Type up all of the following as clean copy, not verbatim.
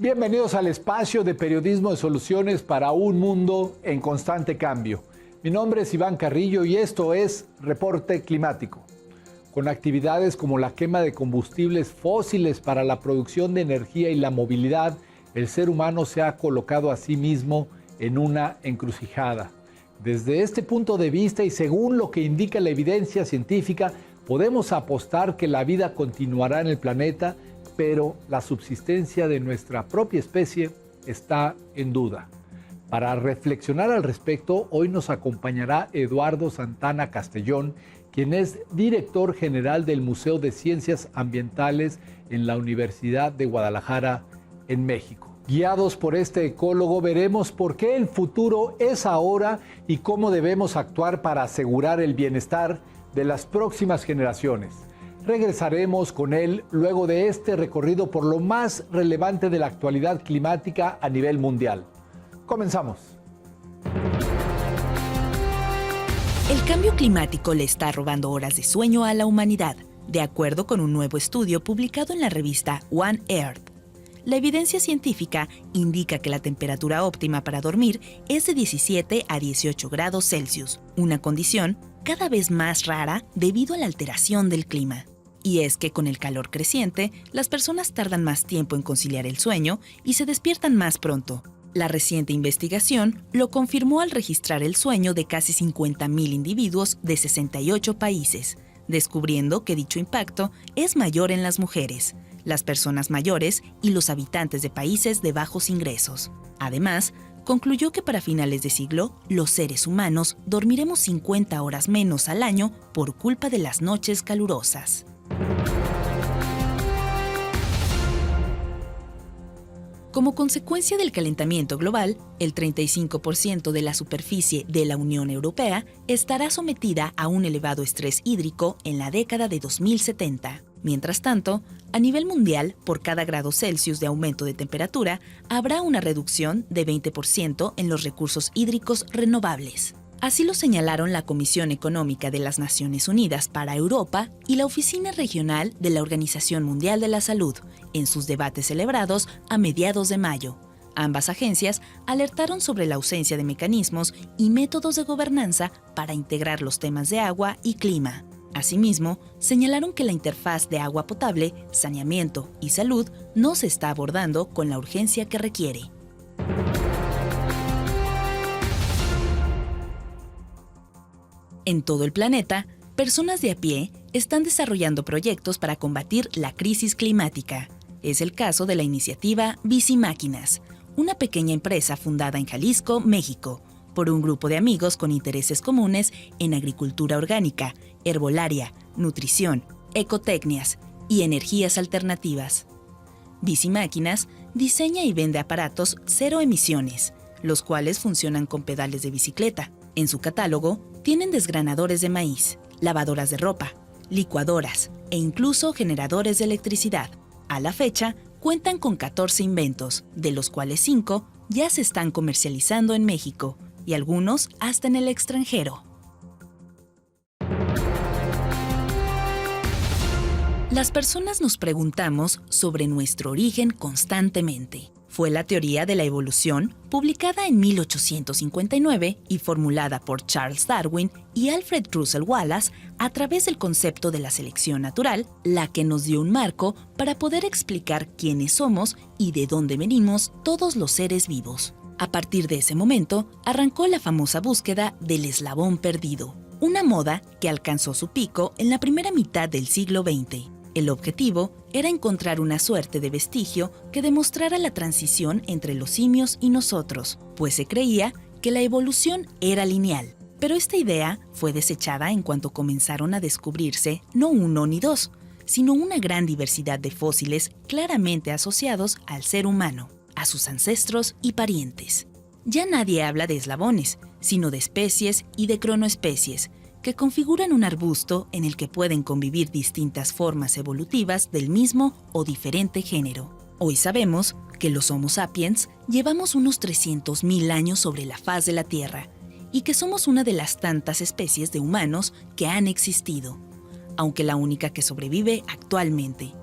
Bienvenidos al espacio de periodismo de soluciones para un mundo en constante cambio. Mi nombre es Iván Carrillo y esto es Reporte Climático. Con actividades como la quema de combustibles fósiles para la producción de energía y la movilidad, el ser humano se ha colocado a sí mismo en una encrucijada. Desde este punto de vista y según lo que indica la evidencia científica, podemos apostar que la vida continuará en el planeta, pero la subsistencia de nuestra propia especie está en duda. Para reflexionar al respecto, hoy nos acompañará Eduardo Santana Castellón, quien es director general del Museo de Ciencias Ambientales en la Universidad de Guadalajara, en México. Guiados por este ecólogo, veremos por qué el futuro es ahora y cómo debemos actuar para asegurar el bienestar de las próximas generaciones. Regresaremos con él luego de este recorrido por lo más relevante de la actualidad climática a nivel mundial. Comenzamos. El cambio climático le está robando horas de sueño a la humanidad, de acuerdo con un nuevo estudio publicado en la revista One Earth. La evidencia científica indica que la temperatura óptima para dormir es de 17 a 18 grados Celsius, una condición cada vez más rara debido a la alteración del clima. Y es que con el calor creciente, las personas tardan más tiempo en conciliar el sueño y se despiertan más pronto. La reciente investigación lo confirmó al registrar el sueño de casi 50,000 individuos de 68 países, descubriendo que dicho impacto es mayor en las mujeres, las personas mayores y los habitantes de países de bajos ingresos. Además, concluyó que para finales de siglo, los seres humanos dormiremos 50 horas menos al año por culpa de las noches calurosas. Como consecuencia del calentamiento global, el 35% de la superficie de la Unión Europea estará sometida a un elevado estrés hídrico en la década de 2070. Mientras tanto, a nivel mundial, por cada grado Celsius de aumento de temperatura, habrá una reducción de 20% en los recursos hídricos renovables. Así lo señalaron la Comisión Económica de las Naciones Unidas para Europa y la Oficina Regional de la Organización Mundial de la Salud, en sus debates celebrados a mediados de mayo. Ambas agencias alertaron sobre la ausencia de mecanismos y métodos de gobernanza para integrar los temas de agua y clima. Asimismo, señalaron que la interfaz de agua potable, saneamiento y salud no se está abordando con la urgencia que requiere. En todo el planeta, personas de a pie están desarrollando proyectos para combatir la crisis climática. Es el caso de la iniciativa Bicimáquinas, una pequeña empresa fundada en Jalisco, México, por un grupo de amigos con intereses comunes en agricultura orgánica, herbolaria, nutrición, ecotecnias y energías alternativas. Bicimáquinas diseña y vende aparatos cero emisiones, los cuales funcionan con pedales de bicicleta. En su catálogo tienen desgranadores de maíz, lavadoras de ropa, licuadoras e incluso generadores de electricidad. A la fecha, cuentan con 14 inventos, de los cuales 5 ya se están comercializando en México y algunos hasta en el extranjero. Las personas nos preguntamos sobre nuestro origen constantemente. Fue la teoría de la evolución, publicada en 1859 y formulada por Charles Darwin y Alfred Russel Wallace a través del concepto de la selección natural, la que nos dio un marco para poder explicar quiénes somos y de dónde venimos todos los seres vivos. A partir de ese momento, arrancó la famosa búsqueda del eslabón perdido, una moda que alcanzó su pico en la primera mitad del siglo XX. El objetivo era encontrar una suerte de vestigio que demostrara la transición entre los simios y nosotros, pues se creía que la evolución era lineal. Pero esta idea fue desechada en cuanto comenzaron a descubrirse no uno ni dos, sino una gran diversidad de fósiles claramente asociados al ser humano, a sus ancestros y parientes. Ya nadie habla de eslabones, sino de especies y de cronoespecies, que configuran un arbusto en el que pueden convivir distintas formas evolutivas del mismo o diferente género. Hoy sabemos que los Homo sapiens llevamos unos 300,000 años sobre la faz de la Tierra y que somos una de las tantas especies de humanos que han existido, aunque la única que sobrevive actualmente.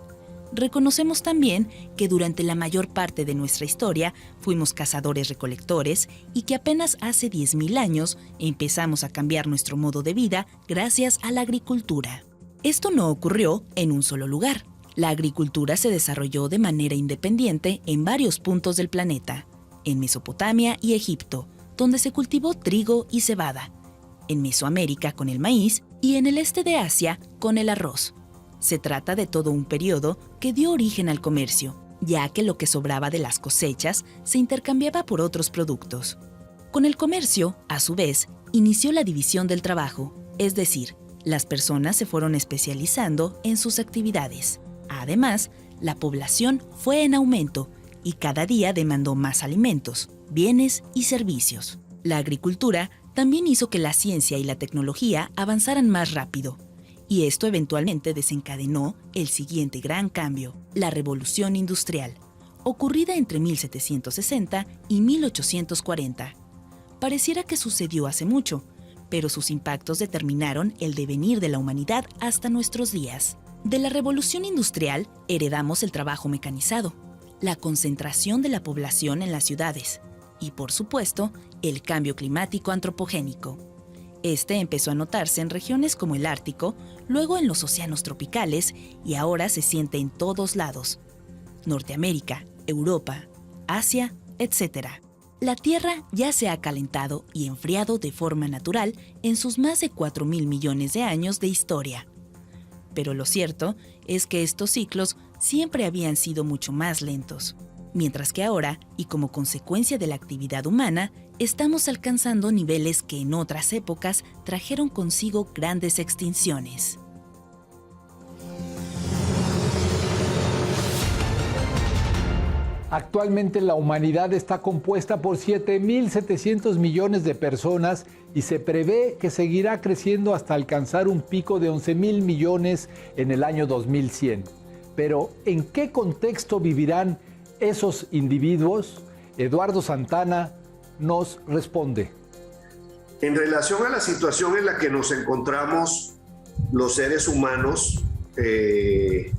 reconocemos también que durante la mayor parte de nuestra historia fuimos cazadores-recolectores y que apenas hace 10.000 años empezamos a cambiar nuestro modo de vida gracias a la agricultura. Esto no ocurrió en un solo lugar. La agricultura se desarrolló de manera independiente en varios puntos del planeta, en Mesopotamia y Egipto, donde se cultivó trigo y cebada, en Mesoamérica con el maíz y en el este de Asia con el arroz. Se trata de todo un periodo que dio origen al comercio, ya que lo que sobraba de las cosechas se intercambiaba por otros productos. Con el comercio, a su vez, inició la división del trabajo, es decir, las personas se fueron especializando en sus actividades. Además, la población fue en aumento y cada día demandó más alimentos, bienes y servicios. La agricultura también hizo que la ciencia y la tecnología avanzaran más rápido, y esto eventualmente desencadenó el siguiente gran cambio, la Revolución Industrial, ocurrida entre 1760 y 1840. Pareciera que sucedió hace mucho, pero sus impactos determinaron el devenir de la humanidad hasta nuestros días. De la Revolución Industrial heredamos el trabajo mecanizado, la concentración de la población en las ciudades y, por supuesto, el cambio climático antropogénico. Este empezó a notarse en regiones como el Ártico, luego en los océanos tropicales y ahora se siente en todos lados: Norteamérica, Europa, Asia, etc. La Tierra ya se ha calentado y enfriado de forma natural en sus más de 4.000 millones de años de historia. Pero lo cierto es que estos ciclos siempre habían sido mucho más lentos, mientras que ahora, y como consecuencia de la actividad humana, estamos alcanzando niveles que en otras épocas trajeron consigo grandes extinciones. Actualmente la humanidad está compuesta por 7.700 millones de personas y se prevé que seguirá creciendo hasta alcanzar un pico de 11.000 millones en el año 2100. Pero, ¿en qué contexto vivirán esos individuos? Eduardo Santana nos responde. En relación a la situación en la que nos encontramos los seres humanos en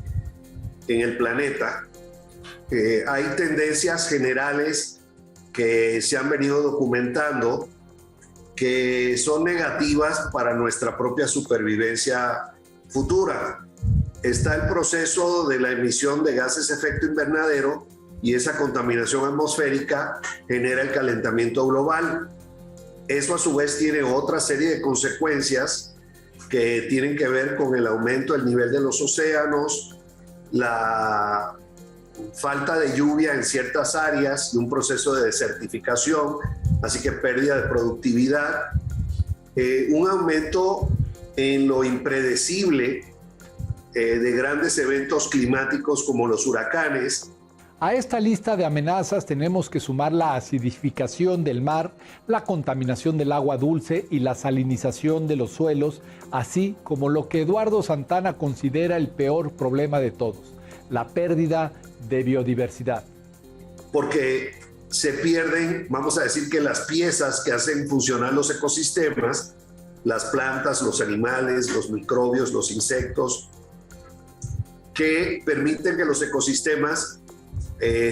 el planeta, hay tendencias generales que se han venido documentando que son negativas para nuestra propia supervivencia futura. Está el proceso de la emisión de gases de efecto invernadero y esa contaminación atmosférica genera el calentamiento global. Eso a su vez tiene otra serie de consecuencias que tienen que ver con el aumento del nivel de los océanos, la falta de lluvia en ciertas áreas y un proceso de desertificación, así que pérdida de productividad, un aumento en lo impredecible de grandes eventos climáticos como los huracanes. A esta lista de amenazas tenemos que sumar la acidificación del mar, la contaminación del agua dulce y la salinización de los suelos, así como lo que Eduardo Santana considera el peor problema de todos: la pérdida de biodiversidad. Porque se pierden, vamos a decir que las piezas que hacen funcionar los ecosistemas, las plantas, los animales, los microbios, los insectos, que permiten que los ecosistemas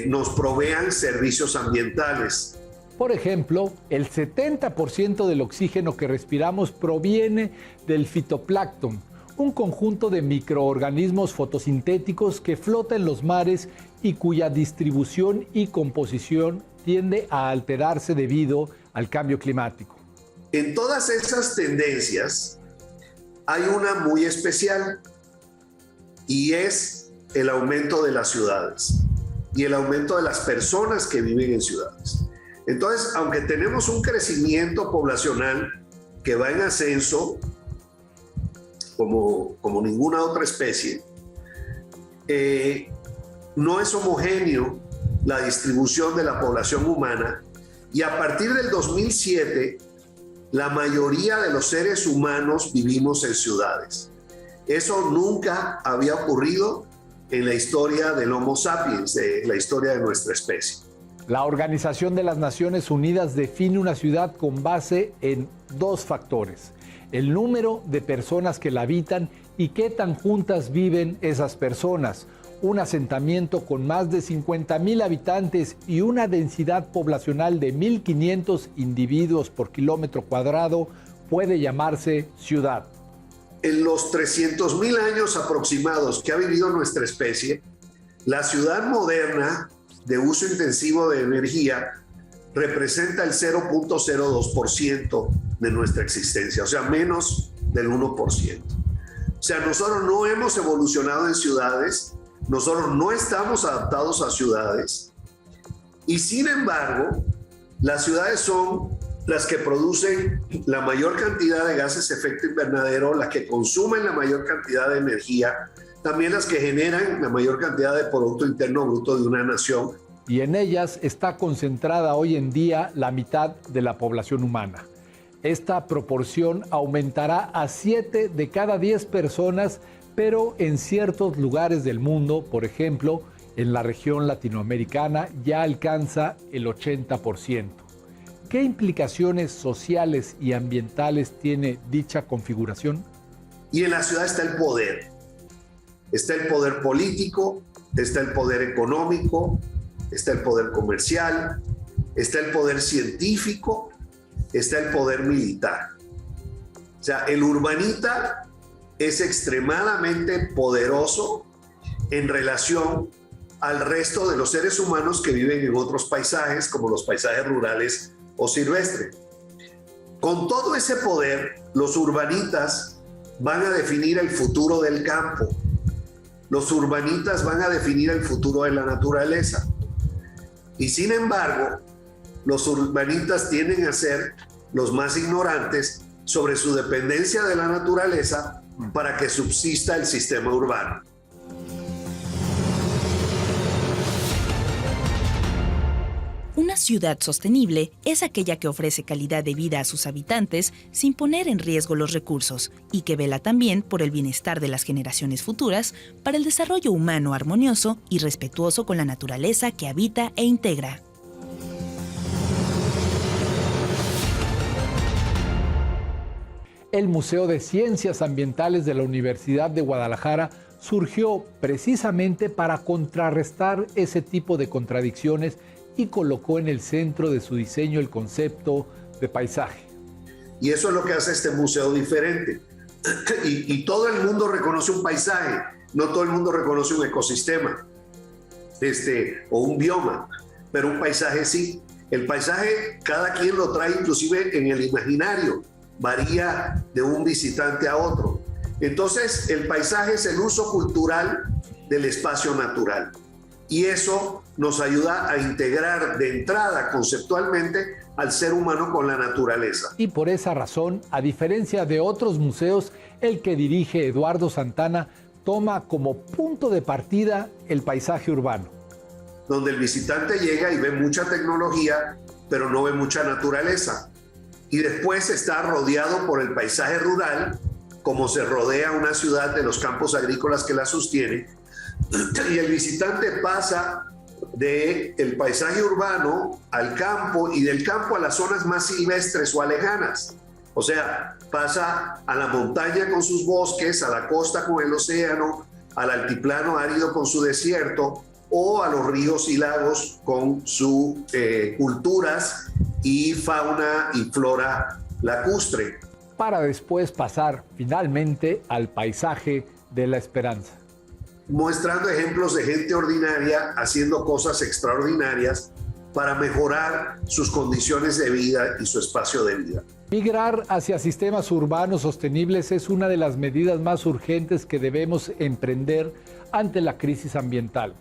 nos provean servicios ambientales. Por ejemplo, el 70% del oxígeno que respiramos proviene del fitoplancton, un conjunto de microorganismos fotosintéticos que flota en los mares y cuya distribución y composición tiende a alterarse debido al cambio climático. En todas esas tendencias hay una muy especial y es el aumento de las ciudades y el aumento de las personas que viven en ciudades. Entonces, aunque tenemos un crecimiento poblacional que va en ascenso, como ninguna otra especie, no es homogéneo la distribución de la población humana, y a partir del 2007 la mayoría de los seres humanos vivimos en ciudades. Eso nunca había ocurrido en la historia del Homo sapiens, de la historia de nuestra especie. La Organización de las Naciones Unidas define una ciudad con base en dos factores: el número de personas que la habitan y qué tan juntas viven esas personas. un asentamiento con más de 50,000 habitantes y una densidad poblacional de 1,500 individuos por kilómetro cuadrado puede llamarse ciudad. En los 300,000 años aproximados que ha vivido nuestra especie, la ciudad moderna de uso intensivo de energía representa el 0.02% de nuestra existencia, o sea, menos del 1%. O sea, nosotros no hemos evolucionado en ciudades, nosotros no estamos adaptados a ciudades y sin embargo, las ciudades son las que producen la mayor cantidad de gases de efecto invernadero, las que consumen la mayor cantidad de energía, también las que generan la mayor cantidad de Producto Interno Bruto de una nación. Y en ellas está concentrada hoy en día la mitad de la población humana. Esta proporción aumentará a 7 de cada 10 personas, pero en ciertos lugares del mundo, por ejemplo, en la región latinoamericana, ya alcanza el 80%. ¿Qué implicaciones sociales y ambientales tiene dicha configuración? Y en la ciudad está el poder. Está el poder político, está el poder económico, está el poder comercial, está el poder científico, está el poder militar. O sea, el urbanita es extremadamente poderoso en relación al resto de los seres humanos que viven en otros paisajes, como los paisajes rurales o silvestres. Con todo ese poder, los urbanitas van a definir el futuro del campo. Los urbanitas van a definir el futuro de la naturaleza. Y sin embargo, los urbanitas tienden a ser los más ignorantes sobre su dependencia de la naturaleza para que subsista el sistema urbano. Una ciudad sostenible es aquella que ofrece calidad de vida a sus habitantes sin poner en riesgo los recursos y que vela también por el bienestar de las generaciones futuras para el desarrollo humano armonioso y respetuoso con la naturaleza que habita e integra. El Museo de Ciencias Ambientales de la Universidad de Guadalajara surgió precisamente para contrarrestar ese tipo de contradicciones y colocó en el centro de su diseño el concepto de paisaje. Y eso es lo que hace este museo diferente. Y todo el mundo reconoce un paisaje, no todo el mundo reconoce un ecosistema o un bioma, pero un paisaje sí. El paisaje cada quien lo trae inclusive en el imaginario, varía de un visitante a otro. Entonces el paisaje es el uso cultural del espacio natural. Y eso nos ayuda a integrar de entrada conceptualmente al ser humano con la naturaleza. Y por esa razón, a diferencia de otros museos, el que dirige Eduardo Santana toma como punto de partida el paisaje urbano. Donde el visitante llega y ve mucha tecnología, pero no ve mucha naturaleza. Y después está rodeado por el paisaje rural, como se rodea una ciudad de los campos agrícolas que la sostienen. Y el visitante pasa del paisaje urbano al campo y del campo a las zonas más silvestres o alejanas. O sea, pasa a la montaña con sus bosques, a la costa con el océano, al altiplano árido con su desierto o a los ríos y lagos con sus culturas y fauna y flora lacustre. Para después pasar finalmente al paisaje de la esperanza. Mostrando ejemplos de gente ordinaria haciendo cosas extraordinarias para mejorar sus condiciones de vida y su espacio de vida. Migrar hacia sistemas urbanos sostenibles es una de las medidas más urgentes que debemos emprender ante la crisis ambiental.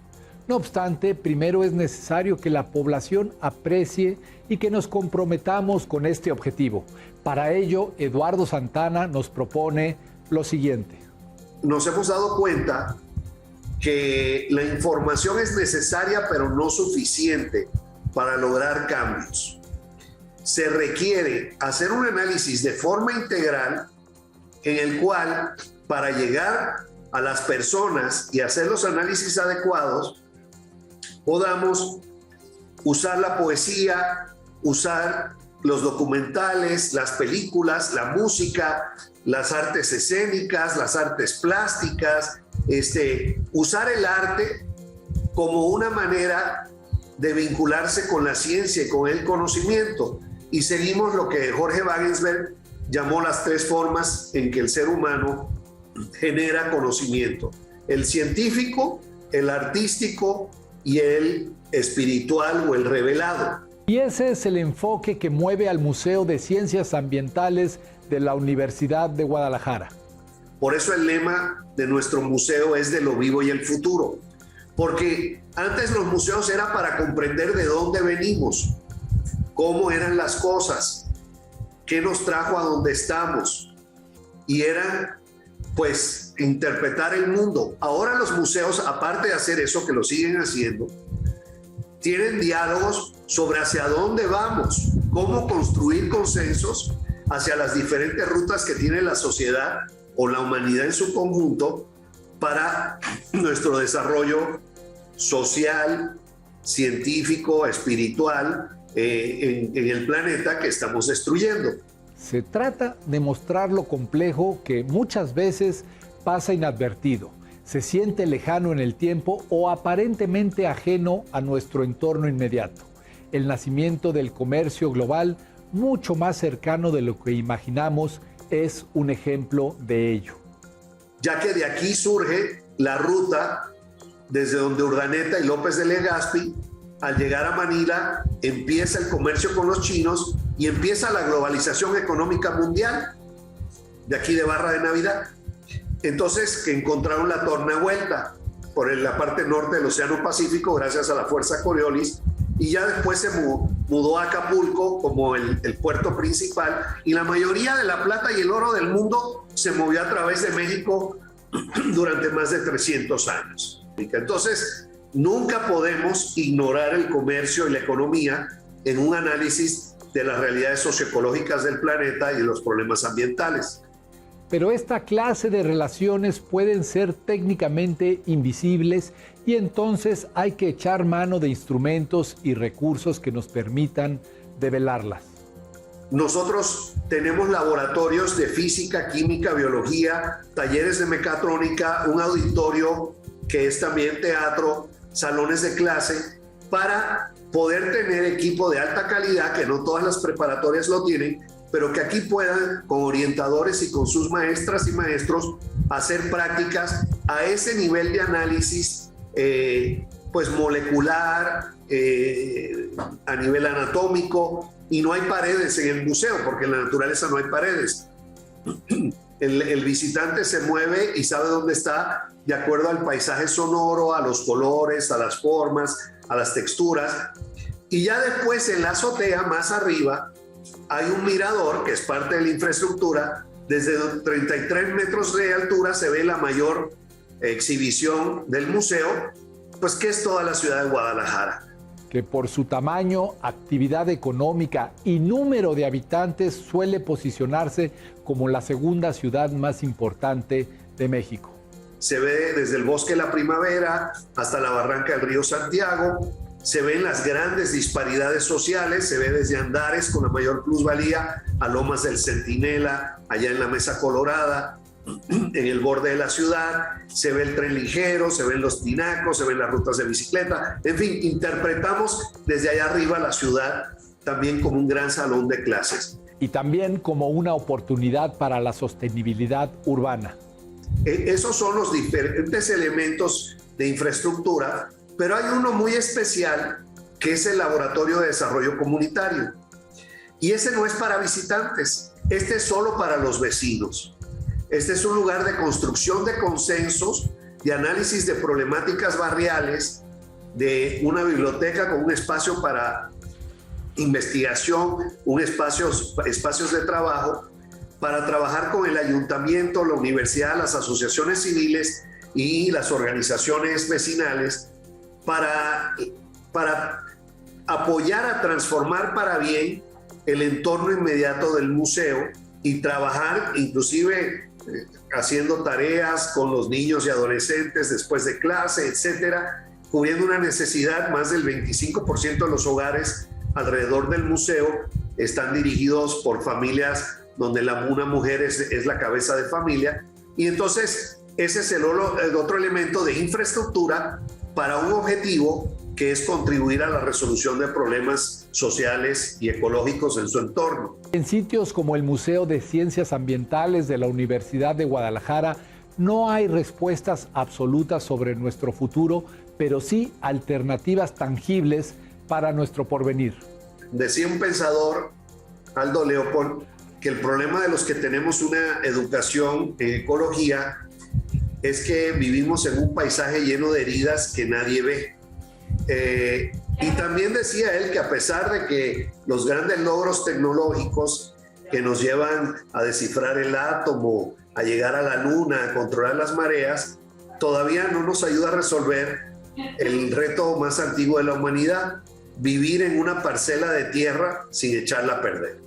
No obstante, primero es necesario que la población aprecie y que nos comprometamos con este objetivo. Para ello, Eduardo Santana nos propone lo siguiente. Nos hemos dado cuenta que la información es necesaria pero no suficiente para lograr cambios. Se requiere hacer un análisis de forma integral en el cual, para llegar a las personas y hacer los análisis adecuados, podamos usar la poesía, usar los documentales, las películas, la música, las artes escénicas, las artes plásticas, usar el arte como una manera de vincularse con la ciencia y con el conocimiento. Y seguimos lo que Jorge Wagensberg llamó las 3 formas en que el ser humano genera conocimiento: el científico, el artístico y el espiritual o el revelado. Y ese es el enfoque que mueve al Museo de Ciencias Ambientales de la Universidad de Guadalajara. Por eso el lema de nuestro museo es de lo vivo y el futuro. Porque antes los museos era para comprender de dónde venimos, cómo eran las cosas, qué nos trajo a donde estamos. Y eran, pues, interpretar el mundo. Ahora los museos, aparte de hacer eso, que lo siguen haciendo, tienen diálogos sobre hacia dónde vamos, cómo construir consensos hacia las diferentes rutas que tiene la sociedad o la humanidad en su conjunto para nuestro desarrollo social, científico, espiritual en el planeta que estamos destruyendo. Se trata de mostrar lo complejo que muchas veces pasa inadvertido, se siente lejano en el tiempo o aparentemente ajeno a nuestro entorno inmediato. El nacimiento del comercio global, mucho más cercano de lo que imaginamos, es un ejemplo de ello. Ya que de aquí surge la ruta desde donde Urdaneta y López de Legazpi, al llegar a Manila, empieza el comercio con los chinos y empieza la globalización económica mundial, de aquí de Barra de Navidad. Entonces, que encontraron la tornavuelta por la parte norte del Océano Pacífico gracias a la Fuerza Coriolis, y ya después se mudó a Acapulco como el puerto principal, y la mayoría de la plata y el oro del mundo se movió a través de México durante más de 300 años. Entonces, nunca podemos ignorar el comercio y la economía en un análisis de las realidades socioecológicas del planeta y de los problemas ambientales. Pero esta clase de relaciones pueden ser técnicamente invisibles y entonces hay que echar mano de instrumentos y recursos que nos permitan develarlas. Nosotros tenemos laboratorios de física, química, biología, talleres de mecatrónica, un auditorio que es también teatro, salones de clase, para poder tener equipo de alta calidad, que no todas las preparatorias lo tienen, pero que aquí puedan, con orientadores y con sus maestras y maestros, hacer prácticas a ese nivel de análisis pues molecular, a nivel anatómico, y no hay paredes en el museo, porque en la naturaleza no hay paredes. El visitante se mueve y sabe dónde está de acuerdo al paisaje sonoro, a los colores, a las formas, a las texturas. Y ya después en la azotea, más arriba, hay un mirador que es parte de la infraestructura. Desde 33 metros de altura se ve la mayor exhibición del museo, pues que es toda la ciudad de Guadalajara. Que por su tamaño, actividad económica y número de habitantes suele posicionarse como la segunda ciudad más importante de México. Se ve desde el Bosque de la Primavera hasta la Barranca del Río Santiago, se ven las grandes disparidades sociales, se ve desde Andares con la mayor plusvalía a Lomas del Centinela, allá en la Mesa Colorada, en el borde de la ciudad, se ve el tren ligero, se ven los tinacos, se ven las rutas de bicicleta, en fin, interpretamos desde allá arriba la ciudad también como un gran salón de clases. Y también como una oportunidad para la sostenibilidad urbana. Esos son los diferentes elementos de infraestructura, pero hay uno muy especial que es el Laboratorio de Desarrollo Comunitario. Y ese no es para visitantes, este es solo para los vecinos. Este es un lugar de construcción de consensos, de análisis de problemáticas barriales, de una biblioteca con un espacio para investigación, espacios de trabajo, para trabajar con el ayuntamiento, la universidad, las asociaciones civiles y las organizaciones vecinales para apoyar a transformar para bien el entorno inmediato del museo y trabajar inclusive haciendo tareas con los niños y adolescentes después de clase, etcétera, cubriendo una necesidad. Más del 25% de los hogares alrededor del museo están dirigidos por familias donde una mujer es la cabeza de familia, y entonces ese es el otro elemento de infraestructura para un objetivo que es contribuir a la resolución de problemas sociales y ecológicos en su entorno. En sitios como el Museo de Ciencias Ambientales de la Universidad de Guadalajara no hay respuestas absolutas sobre nuestro futuro, pero sí alternativas tangibles para nuestro porvenir. Decía un pensador, Aldo Leopold, que el problema de los que tenemos una educación en ecología es que vivimos en un paisaje lleno de heridas que nadie ve. Y también decía él que a pesar de que los grandes logros tecnológicos que nos llevan a descifrar el átomo, a llegar a la luna, a controlar las mareas, todavía no nos ayuda a resolver el reto más antiguo de la humanidad, vivir en una parcela de tierra sin echarla a perder.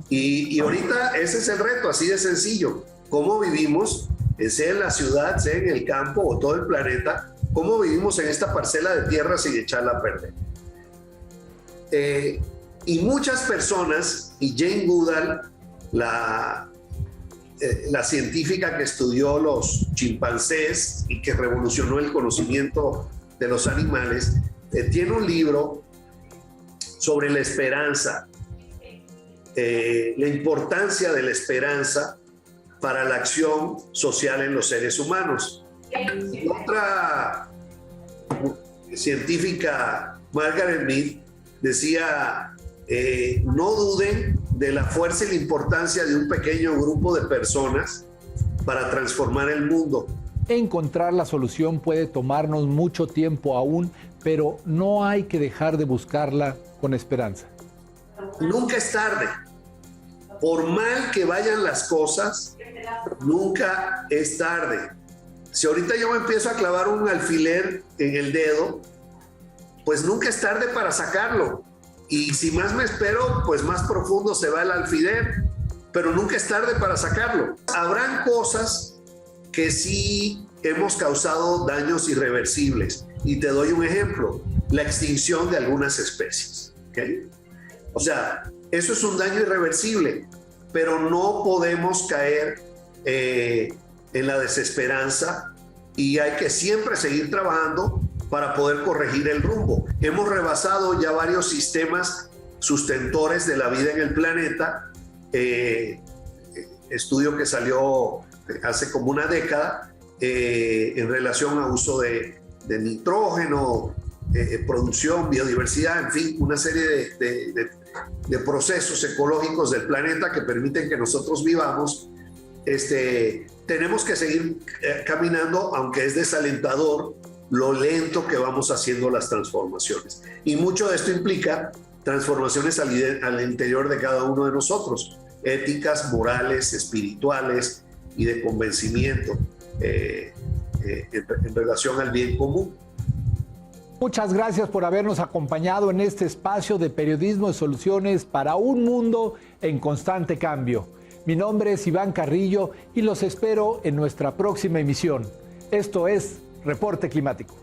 Y ahorita ese es el reto, así de sencillo. ¿Cómo vivimos, sea en la ciudad, sea en el campo o todo el planeta, cómo vivimos en esta parcela de tierra sin echarla a perder? Y muchas personas, y Jane Goodall, la científica que estudió los chimpancés y que revolucionó el conocimiento de los animales, tiene un libro sobre la esperanza, la importancia de la esperanza para la acción social en los seres humanos. Y otra científica, Margaret Mead, decía, no duden de la fuerza y la importancia de un pequeño grupo de personas para transformar el mundo. Encontrar la solución puede tomarnos mucho tiempo aún, pero no hay que dejar de buscarla con esperanza. Nunca es tarde. Por mal que vayan las cosas, nunca es tarde. Si ahorita yo me empiezo a clavar un alfiler en el dedo, pues nunca es tarde para sacarlo. Y si más me espero, pues más profundo se va el alfiler, pero nunca es tarde para sacarlo. Habrán cosas que sí hemos causado daños irreversibles. Y te doy un ejemplo, la extinción de algunas especies. ¿Okay? O sea, eso es un daño irreversible, pero no podemos caer en la desesperanza y hay que siempre seguir trabajando para poder corregir el rumbo. Hemos rebasado ya varios sistemas sustentores de la vida en el planeta, estudio que salió hace como una década en relación a uso de nitrógeno, producción, biodiversidad, en fin, una serie de procesos ecológicos del planeta que permiten que nosotros vivamos. Tenemos que seguir caminando, aunque es desalentador lo lento que vamos haciendo las transformaciones. Y mucho de esto implica transformaciones al interior de cada uno de nosotros, éticas, morales, espirituales y de convencimiento en relación al bien común. Muchas gracias por habernos acompañado en este espacio de periodismo de soluciones para un mundo en constante cambio. Mi nombre es Iván Carrillo y los espero en nuestra próxima emisión. Esto es Reporte Climático.